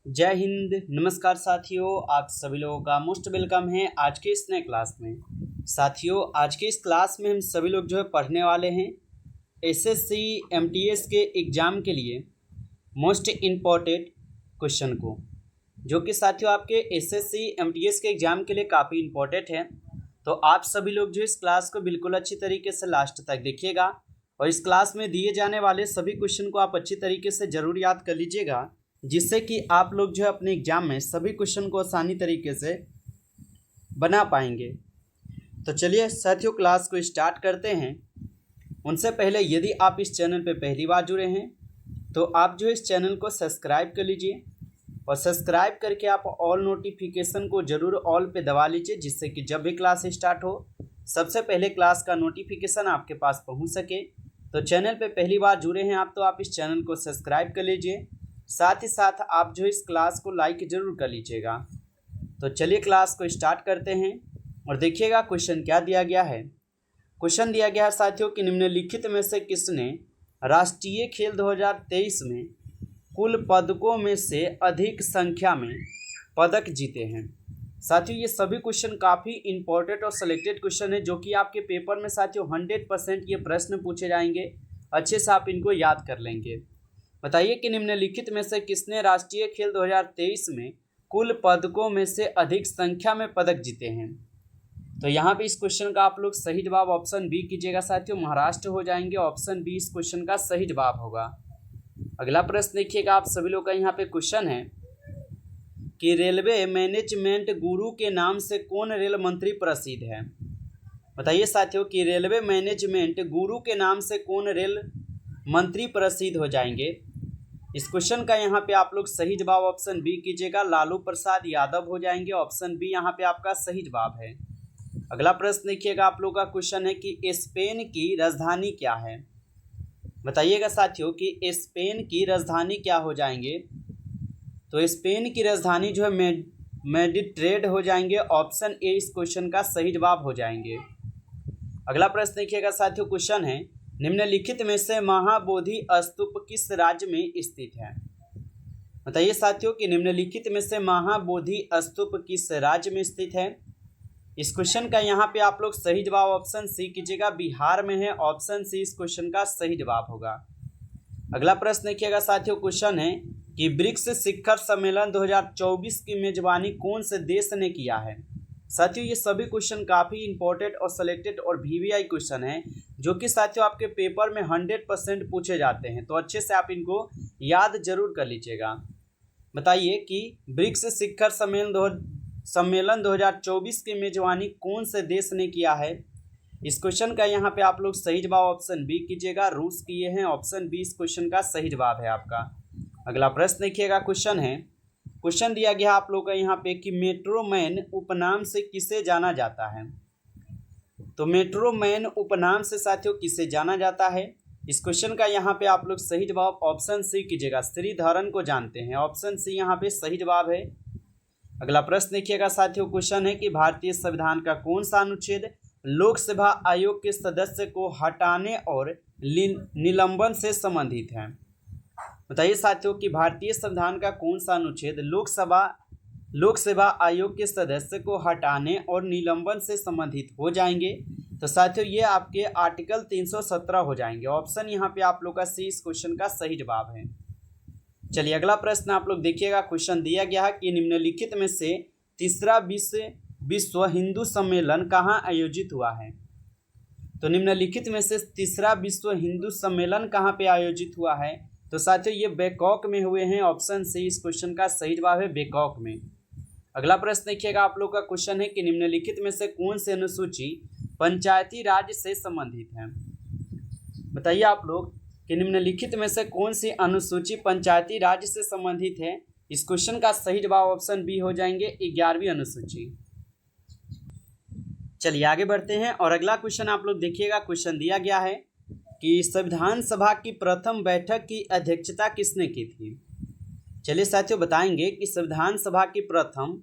जय हिंद। नमस्कार साथियों, आप सभी लोगों का मोस्ट वेलकम है आज के इस नए क्लास में। साथियों, आज के इस क्लास में हम सभी लोग जो है पढ़ने वाले हैं एसएससी एमटीएस के एग्ज़ाम के लिए मोस्ट इम्पॉर्टेंट क्वेश्चन को, जो कि साथियों आपके एसएससी एमटीएस के एग्ज़ाम के लिए काफ़ी इम्पोर्टेंट है। तो आप सभी लोग जो इस क्लास को बिल्कुल अच्छी तरीके से लास्ट तक देखिएगा और इस क्लास में दिए जाने वाले सभी क्वेश्चन को आप अच्छी तरीके से ज़रूर याद कर लीजिएगा, जिससे कि आप लोग जो है अपने एग्ज़ाम में सभी क्वेश्चन को आसानी तरीके से बना पाएंगे। तो चलिए साथियों, क्लास को स्टार्ट करते हैं। उनसे पहले यदि आप इस चैनल पर पहली बार जुड़े हैं तो आप जो इस चैनल को सब्सक्राइब कर लीजिए और सब्सक्राइब करके आप ऑल नोटिफिकेशन को ज़रूर ऑल पे दबा लीजिए, जिससे कि जब भी क्लास स्टार्ट हो सबसे पहले क्लास का नोटिफिकेशन आपके पास पहुंच सके। तो चैनल पे पहली बार जुड़े हैं आप तो आप इस चैनल को सब्सक्राइब कर लीजिए, साथ ही साथ आप जो इस क्लास को लाइक ज़रूर कर लीजिएगा। तो चलिए क्लास को स्टार्ट करते हैं और देखिएगा क्वेश्चन क्या दिया गया है। क्वेश्चन दिया गया है साथियों कि निम्नलिखित में से किसने राष्ट्रीय खेल 2023 में कुल पदकों में से अधिक संख्या में पदक जीते हैं। साथियों, ये सभी क्वेश्चन काफ़ी इंपॉर्टेंट और सिलेक्टेड क्वेश्चन है, जो कि आपके पेपर में साथियों 100% ये प्रश्न पूछे जाएंगे। अच्छे से आप इनको याद कर लेंगे। बताइए कि निम्नलिखित में से किसने राष्ट्रीय खेल 2023 में कुल पदकों में से अधिक संख्या में पदक जीते हैं। तो यहाँ पे इस क्वेश्चन का आप लोग सही जवाब ऑप्शन बी कीजिएगा साथियों, महाराष्ट्र हो जाएंगे। ऑप्शन बी इस क्वेश्चन का सही जवाब होगा। अगला प्रश्न देखिएगा, आप सभी लोग का यहाँ पे क्वेश्चन है कि रेलवे मैनेजमेंट गुरु के नाम से कौन रेल मंत्री प्रसिद्ध है। बताइए साथियों कि रेलवे मैनेजमेंट गुरु के नाम से कौन रेल मंत्री प्रसिद्ध हो जाएंगे। इस क्वेश्चन का यहाँ पे आप लोग सही जवाब ऑप्शन बी कीजिएगा, लालू प्रसाद यादव हो जाएंगे। ऑप्शन बी यहाँ पे आपका सही जवाब है। अगला प्रश्न देखिएगा, आप लोग का क्वेश्चन है कि स्पेन की राजधानी क्या है। बताइएगा साथियों कि स्पेन की राजधानी क्या हो जाएंगे। तो स्पेन की राजधानी जो है मैड्रिड हो जाएंगे। ऑप्शन ए इस क्वेश्चन का सही जवाब हो जाएंगे। अगला प्रश्न देखिएगा साथियों, क्वेश्चन है निम्नलिखित में से महाबोधि स्तूप किस राज्य में स्थित है। बताइए साथियों कि निम्नलिखित में से महाबोधि स्तूप किस राज्य में स्थित है। इस क्वेश्चन का यहाँ पे आप लोग सही जवाब ऑप्शन सी कीजिएगा, बिहार में है। ऑप्शन सी इस क्वेश्चन का सही जवाब होगा। अगला प्रश्न देखिएगा साथियों, क्वेश्चन है कि ब्रिक्स शिखर सम्मेलन 2024 की मेजबानी कौन से देश ने किया है। साथियों, ये सभी क्वेश्चन काफ़ी इंपॉर्टेंट और सिलेक्टेड और वीवीआई क्वेश्चन है, जो कि साथियों आपके पेपर में 100% पूछे जाते हैं। तो अच्छे से आप इनको याद जरूर कर लीजिएगा। बताइए कि ब्रिक्स शिखर सम्मेलन 2024 की मेजबानी कौन से देश ने किया है। इस क्वेश्चन का यहाँ पे आप लोग सही जवाब ऑप्शन बी कीजिएगा, रूस किए हैं। ऑप्शन बी इस क्वेश्चन का सही जवाब है आपका। अगला प्रश्न देखिएगा, क्वेश्चन दिया गया आप लोग का यहाँ पे कि मेट्रोमैन उपनाम से किसे जाना जाता है। तो मेट्रोमैन उपनाम से साथियों किसे जाना जाता है। इस क्वेश्चन का यहाँ पे आप लोग सही जवाब ऑप्शन सी कीजिएगा, श्रीधरन को जानते हैं। ऑप्शन सी यहाँ पे सही जवाब है। अगला प्रश्न देखिएगा साथियों, क्वेश्चन है कि भारतीय संविधान का कौन सा अनुच्छेद लोकसभा आयोग के सदस्य को हटाने और निलंबन से संबंधित है। बताइए साथियों कि भारतीय संविधान का कौन सा अनुच्छेद लोकसभा आयोग के सदस्य को हटाने और निलंबन से संबंधित हो जाएंगे। तो साथियों ये आपके आर्टिकल 317 हो जाएंगे। ऑप्शन यहाँ पे आप लोग का सी इस क्वेश्चन का सही जवाब है। चलिए अगला प्रश्न आप लोग देखिएगा, क्वेश्चन दिया गया है कि निम्नलिखित में से तीसरा विश्व हिंदू सम्मेलन कहाँ आयोजित हुआ है। तो निम्नलिखित में से तीसरा विश्व हिंदू सम्मेलन कहाँ पे आयोजित हुआ है। तो साथियों ये बैंकॉक में हुए हैं। ऑप्शन सी इस क्वेश्चन का सही जवाब है, बैंकॉक में। अगला प्रश्न देखिएगा, आप लोग का क्वेश्चन है कि निम्नलिखित में से कौन सी अनुसूची पंचायती राज से संबंधित है। बताइए आप लोग कि निम्नलिखित में से कौन सी अनुसूची पंचायती राज से संबंधित है। इस क्वेश्चन का सही जवाब ऑप्शन बी हो जाएंगे, 11वीं अनुसूची। चलिए आगे बढ़ते हैं और अगला क्वेश्चन आप लोग देखिएगा। क्वेश्चन दिया गया है कि संविधान सभा की प्रथम बैठक की अध्यक्षता किसने की थी। चलिए साथियों बताएंगे कि संविधान सभा की प्रथम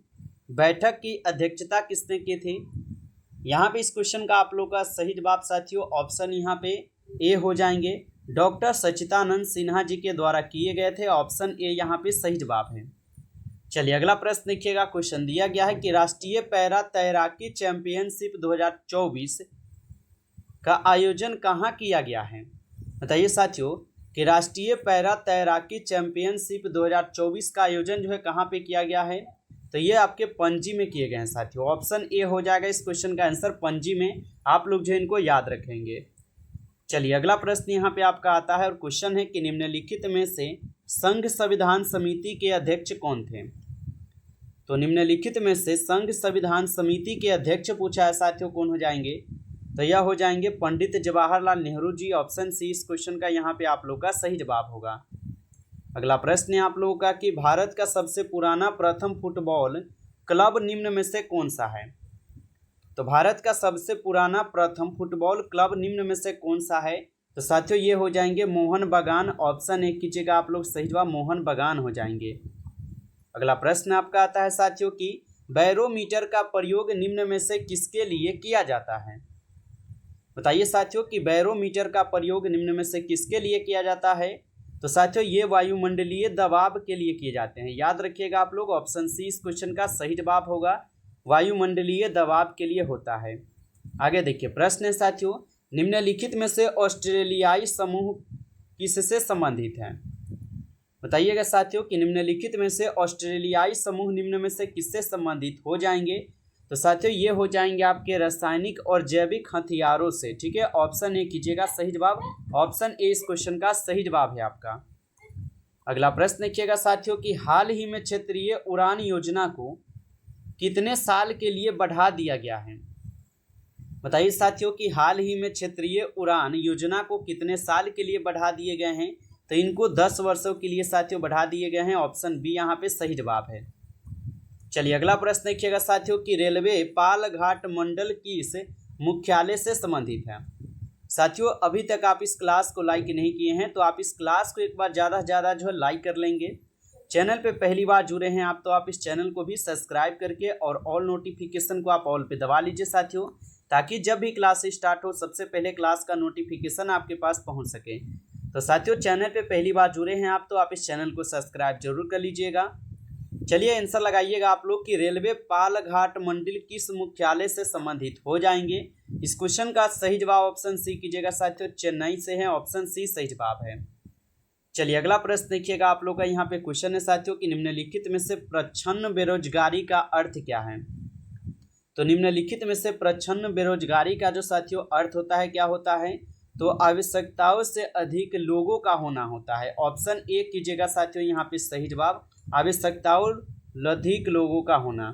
बैठक की अध्यक्षता किसने की थी। यहाँ पे इस क्वेश्चन का आप लोग का सही जवाब साथियों ऑप्शन यहाँ पे ए हो जाएंगे, डॉक्टर सच्चिदानंद सिन्हा जी के द्वारा किए गए थे। ऑप्शन ए यहाँ पे सही जवाब है। चलिए अगला प्रश्न देखिएगा। क्वेश्चन दिया गया है कि राष्ट्रीय पैरा तैराकी चैंपियनशिप 2024 का आयोजन कहाँ किया गया है। बताइए साथियों कि राष्ट्रीय पैरा तैराकी चैंपियनशिप 2024 का आयोजन जो है कहाँ पे किया गया है। तो ये आपके पणजी में किए गए हैं साथियों। ऑप्शन ए हो जाएगा इस क्वेश्चन का आंसर, पणजी में। आप लोग जो इनको याद रखेंगे। चलिए अगला प्रश्न यहाँ पे आपका आता है और क्वेश्चन है कि निम्नलिखित में से संघ संविधान समिति के अध्यक्ष कौन थे। तो निम्नलिखित में से संघ संविधान समिति के अध्यक्ष पूछा है साथियों, कौन हो जाएंगे। तो यह हो जाएंगे पंडित जवाहरलाल नेहरू जी। ऑप्शन सी इस क्वेश्चन का यहाँ पे आप लोग का सही जवाब होगा। अगला प्रश्न है आप लोगों का कि भारत का सबसे पुराना प्रथम फुटबॉल क्लब निम्न में से कौन सा है। तो भारत का सबसे पुराना प्रथम फुटबॉल क्लब निम्न में से कौन सा है। तो साथियों ये हो जाएंगे मोहन बागान। ऑप्शन ए कीजिएगा आप लोग, सही जवाब मोहन बागान हो जाएंगे। अगला प्रश्न आपका आता है साथियों कि बैरोमीटर का प्रयोग निम्न में से किसके लिए किया जाता है। बताइए साथियों कि बैरोमीटर का प्रयोग निम्न में से किसके लिए किया जाता है। तो साथियों ये वायुमंडलीय दबाव के लिए किए जाते हैं। याद रखिएगा आप लोग, ऑप्शन सी इस क्वेश्चन का सही जवाब होगा, वायुमंडलीय दबाव के लिए होता है। आगे देखिए प्रश्न है साथियों, निम्नलिखित में से ऑस्ट्रेलियाई समूह किससे संबंधित है। बताइएगा साथियों कि निम्नलिखित में से ऑस्ट्रेलियाई समूह निम्न में से किससे संबंधित हो जाएंगे। तो साथियों ये हो जाएंगे आपके रासायनिक और जैविक हथियारों से। ठीक है, ऑप्शन ए कीजिएगा सही जवाब। ऑप्शन ए इस क्वेश्चन का सही जवाब है आपका। अगला प्रश्न देखिएगा साथियों कि हाल ही में क्षेत्रीय उड़ान योजना को कितने साल के लिए बढ़ा दिया गया है। बताइए साथियों कि हाल ही में क्षेत्रीय उड़ान योजना को कितने साल के लिए बढ़ा दिए गए हैं। तो इनको 10 वर्षों के लिए साथियों बढ़ा दिए गए हैं। ऑप्शन बी यहाँ पे सही जवाब है। चलिए अगला प्रश्न देखिएगा साथियों कि रेलवे पालघाट मंडल किस मुख्यालय से संबंधित है। साथियों अभी तक आप इस क्लास को लाइक नहीं किए हैं तो आप इस क्लास को एक बार ज़्यादा से ज़्यादा जो है लाइक कर लेंगे। चैनल पे पहली बार जुड़े हैं आप तो आप इस चैनल को भी सब्सक्राइब करके और ऑल नोटिफिकेशन को आप ऑल पे दबा लीजिए साथियों, ताकि जब भी क्लास स्टार्ट हो सबसे पहले क्लास का नोटिफिकेशन आपके पास पहुँच सके। तो साथियों चैनल पे पहली बार जुड़े हैं आप तो आप इस चैनल को सब्सक्राइब जरूर कर लीजिएगा। चलिए आंसर लगाइएगा आप लोग कि रेलवे पालघाट मंडल किस मुख्यालय से संबंधित हो जाएंगे। इस क्वेश्चन का सही जवाब ऑप्शन सी कीजिएगा साथियों, चेन्नई से है। ऑप्शन सी सही जवाब है। चलिए अगला प्रश्न देखिएगा आप लोग का। यहाँ पे क्वेश्चन है साथियों कि निम्नलिखित में से प्रच्छन्न बेरोजगारी का अर्थ क्या है। तो निम्नलिखित में से प्रच्छन्न बेरोजगारी का जो साथियों अर्थ होता है क्या होता है। तो आवश्यकताओं से अधिक लोगों का होना होता है। ऑप्शन ए कीजिएगा साथियों यहाँ पे सही जवाब, आवश्यकताओं अधिक लोगों का होना।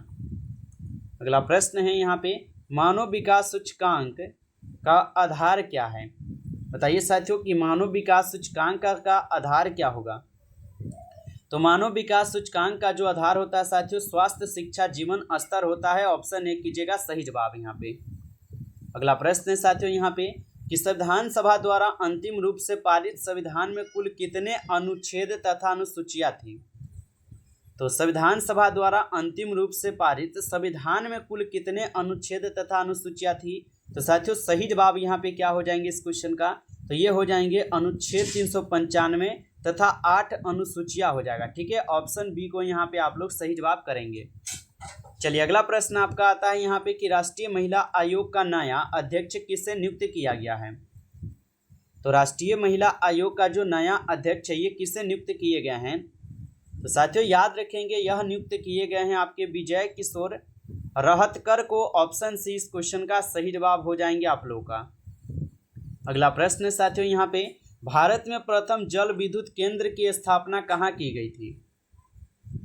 अगला प्रश्न है यहाँ पे मानव विकास सूचकांक का आधार क्या है। बताइए साथियों कि मानव विकास सूचकांक का आधार क्या होगा। तो मानव विकास सूचकांक का जो आधार होता है साथियों स्वास्थ्य शिक्षा जीवन स्तर होता है। ऑप्शन ए कीजिएगा सही जवाब यहाँ पे। अगला प्रश्न है साथियों यहाँ पे कि संविधान सभा द्वारा अंतिम रूप से पारित संविधान में कुल कितने अनुच्छेद तथा अनुसूचियां थी। तो संविधान सभा द्वारा अंतिम रूप से पारित संविधान में कुल कितने अनुच्छेद तथा अनुसूचियां थी। तो साथियों सही जवाब यहाँ पे क्या हो जाएंगे इस क्वेश्चन का। तो ये हो जाएंगे अनुच्छेद 395 तथा 8 अनुसूचियां हो जाएगा। ठीक है, ऑप्शन बी को यहाँ पे आप लोग सही जवाब करेंगे। चलिए अगला प्रश्न आपका आता है यहाँ पे कि राष्ट्रीय महिला आयोग का नया अध्यक्ष किससे नियुक्त किया गया है। तो राष्ट्रीय महिला आयोग का जो नया अध्यक्ष है ये किससे नियुक्त किए गए हैं। तो साथियों याद रखेंगे यह नियुक्त किए गए हैं आपके विजय किशोर रहतकर को। ऑप्शन सी इस क्वेश्चन का सही जवाब हो जाएंगे आप लोगों का। अगला प्रश्न है साथियों यहाँ पे भारत में प्रथम जल विद्युत केंद्र की स्थापना कहाँ की गई थी।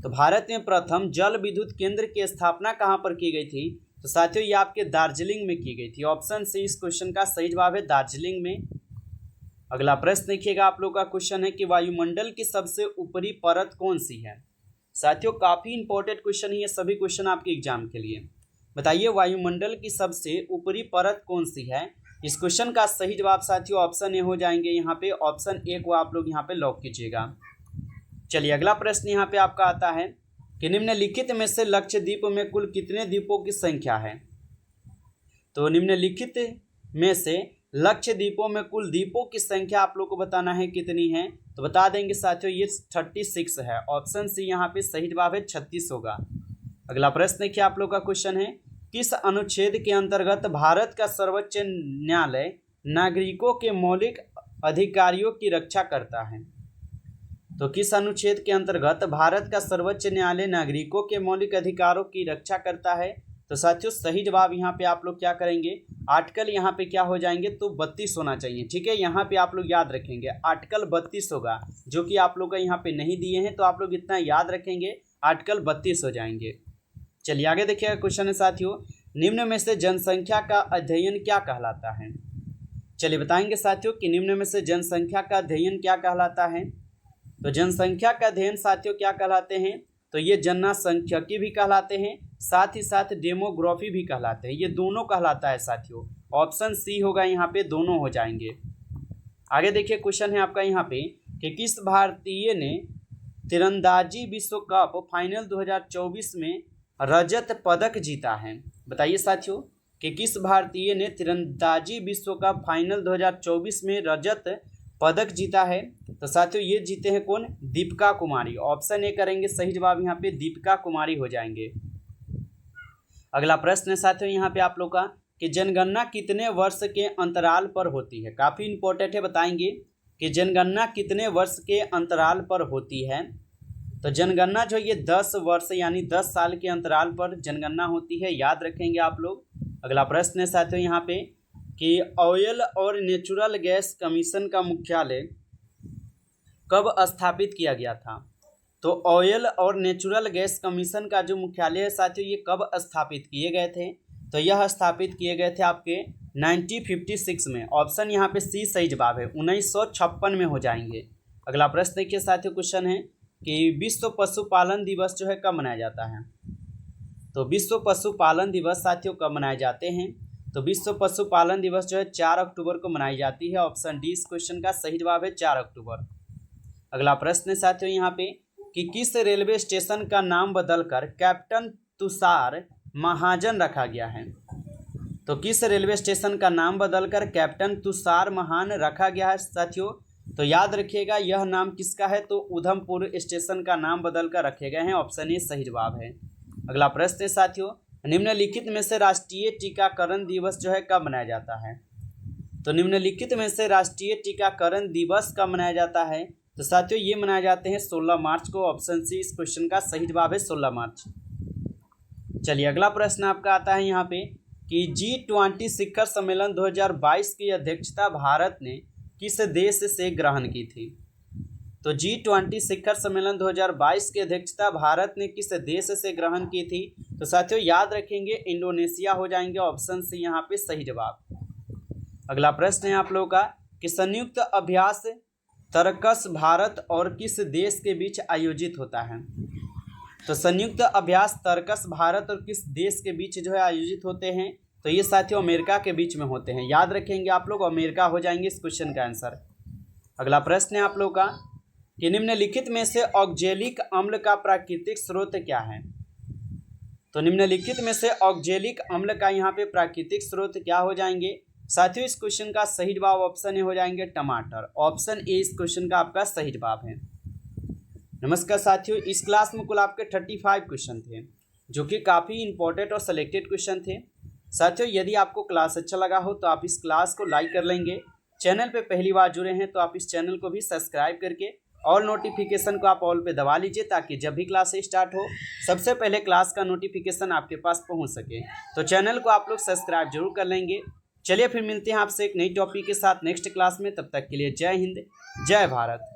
तो भारत में प्रथम जल विद्युत केंद्र की स्थापना कहाँ पर की गई थी। तो साथियों ये आपके दार्जिलिंग में की गई थी। ऑप्शन सी इस क्वेश्चन का सही जवाब है, दार्जिलिंग में। अगला प्रश्न देखिएगा आप लोग का क्वेश्चन है कि वायुमंडल की सबसे ऊपरी परत कौन सी है। साथियों काफी इंपॉर्टेंट क्वेश्चन है ये सभी क्वेश्चन आपके एग्जाम के लिए। बताइए वायुमंडल की सबसे ऊपरी परत कौन सी है। इस क्वेश्चन का सही जवाब साथियों ऑप्शन ए हो जाएंगे यहाँ पे। ऑप्शन ए को आप लोग यहाँ पे लॉक कीजिएगा। चलिए अगला प्रश्न यहाँ पे आपका आता है कि निम्नलिखित में से लक्षद्वीप में कुल कितने द्वीपों की संख्या है। तो निम्नलिखित में से लक्षद्वीपों में कुल द्वीपों की संख्या आप लोग को बताना है कितनी है। तो बता देंगे साथियों ये 36 है। ऑप्शन सी यहाँ पे सही जवाब है, 36 होगा। अगला प्रश्न देखिए आप लोग का क्वेश्चन है, किस अनुच्छेद के अंतर्गत भारत का सर्वोच्च न्यायालय नागरिकों के मौलिक अधिकारों की रक्षा करता है? तो किस अनुच्छेद के अंतर्गत भारत का सर्वोच्च न्यायालय नागरिकों के मौलिक अधिकारों की रक्षा करता है? तो साथियों सही जवाब यहाँ पे आप लोग क्या करेंगे, आर्टिकल यहाँ पे क्या हो जाएंगे, तो 32 होना चाहिए। ठीक है, यहाँ पे आप लोग याद रखेंगे आर्टिकल 32 होगा, जो कि आप लोग का यहाँ पे नहीं दिए हैं, तो आप लोग इतना याद रखेंगे, आर्टिकल 32 हो जाएंगे। चलिए आगे देखिएगा क्वेश्चन है साथियों, निम्न में से जनसंख्या का अध्ययन क्या कहलाता है? चलिए बताएंगे साथियों कि निम्न में से जनसंख्या का अध्ययन क्या कहलाता है। तो जनसंख्या का अध्ययन साथियों क्या कहलाते हैं, तो ये जनसांख्यिकी भी कहलाते हैं, साथ ही साथ डेमोग्राफी भी कहलाते हैं, ये दोनों कहलाता है साथियों। ऑप्शन सी होगा यहाँ पे, दोनों हो जाएंगे। आगे देखिए क्वेश्चन है आपका यहाँ पे कि किस भारतीय ने तीरंदाजी विश्व कप फाइनल 2024 में रजत पदक जीता है? बताइए साथियों कि किस भारतीय ने तीरंदाजी विश्व कप फाइनल 2024 में रजत पदक जीता है? तो साथियों ये जीते हैं कौन, दीपिका कुमारी। ऑप्शन ए करेंगे सही जवाब यहाँ पे, दीपिका कुमारी हो जाएंगे। अगला प्रश्न है साथियों यहाँ पे आप लोग का कि जनगणना कितने वर्ष के अंतराल पर होती है? काफ़ी इंपॉर्टेंट है, बताएंगे कि जनगणना कितने वर्ष के अंतराल पर होती है। तो जनगणना जो ये 10 वर्ष यानी 10 साल के अंतराल पर जनगणना होती है, याद रखेंगे आप लोग। अगला प्रश्न है साथियों यहाँ पे कि ऑयल और नेचुरल गैस कमीशन का मुख्यालय कब स्थापित किया गया था? तो ऑयल और नेचुरल गैस कमीशन का जो मुख्यालय है साथियों ये कब स्थापित किए गए थे? तो यह स्थापित किए गए थे आपके 1956 में। ऑप्शन यहाँ पे सी सही जवाब है, 1956 में हो जाएंगे। अगला प्रश्न देखिए साथियों, क्वेश्चन है कि विश्व पशुपालन दिवस जो है कब मनाया जाता है? तो विश्व पशुपालन दिवस साथियों कब मनाए जाते हैं? तो विश्व पशुपालन दिवस जो है 4 अक्टूबर को मनाई जाती है। ऑप्शन डी इस क्वेश्चन का सही जवाब है, 4 अक्टूबर। अगला प्रश्न है साथियों यहाँ पे कि किस रेलवे स्टेशन का नाम बदलकर कैप्टन तुषार महाजन रखा गया है? तो किस रेलवे स्टेशन का नाम बदलकर कैप्टन तुषार महान रखा गया है साथियों? तो याद रखिएगा यह नाम किसका है, तो उधमपुर स्टेशन का नाम बदलकर रखे गए हैं। ऑप्शन ए सही जवाब है। अगला प्रश्न है साथियों, निम्नलिखित में से राष्ट्रीय टीकाकरण दिवस जो है कब मनाया जाता है? तो निम्नलिखित में से राष्ट्रीय टीकाकरण दिवस कब मनाया जाता है? तो साथियों ये मनाए जाते हैं 16 मार्च को। ऑप्शन सी इस क्वेश्चन का सही जवाब है, 16 मार्च। चलिए अगला प्रश्न आपका आता है यहाँ पे कि G20 शिखर सम्मेलन 2022 की अध्यक्षता भारत ने किस देश से ग्रहण की थी? तो G20 शिखर सम्मेलन 2022 की अध्यक्षता भारत ने किस देश से ग्रहण की थी? तो साथियों याद रखेंगे इंडोनेशिया हो जाएंगे। ऑप्शन सी यहाँ पे सही जवाब। अगला प्रश्न है आप लोगों का कि संयुक्त अभ्यास तरकस भारत और किस देश के बीच आयोजित होता है? तो संयुक्त अभ्यास तरकस भारत और किस देश के बीच जो है आयोजित होते हैं? तो ये साथियों अमेरिका के बीच में होते हैं। याद रखेंगे आप लोग, अमेरिका हो जाएंगे इस क्वेश्चन का आंसर। अगला प्रश्न है आप लोग का कि निम्नलिखित में से ऑक्जेलिक अम्ल का प्राकृतिक स्रोत क्या है? तो निम्नलिखित में से ऑक्जेलिक अम्ल का यहाँ पे प्राकृतिक स्रोत क्या हो जाएंगे? साथियों इस क्वेश्चन का सही जवाब ऑप्शन ए हो जाएंगे, टमाटर। ऑप्शन ए इस क्वेश्चन का आपका सही जवाब है। नमस्कार साथियों, इस क्लास में कुल आपके 35 क्वेश्चन थे, जो कि काफ़ी इंपॉर्टेंट और सिलेक्टेड क्वेश्चन थे। साथियों यदि आपको क्लास अच्छा लगा हो तो आप इस क्लास को लाइक कर लेंगे। चैनल पे पहली बार जुड़े हैं तो आप इस चैनल को भी सब्सक्राइब करके और नोटिफिकेशन को आप ऑल पे दबा लीजिए, ताकि जब भी क्लास स्टार्ट हो सबसे पहले क्लास का नोटिफिकेशन आपके पास पहुंच सके। तो चैनल को आप लोग सब्सक्राइब जरूर कर लेंगे। चलिए फिर मिलते हैं आपसे एक नई टॉपिक के साथ नेक्स्ट क्लास में। तब तक के लिए जय हिंद, जय भारत।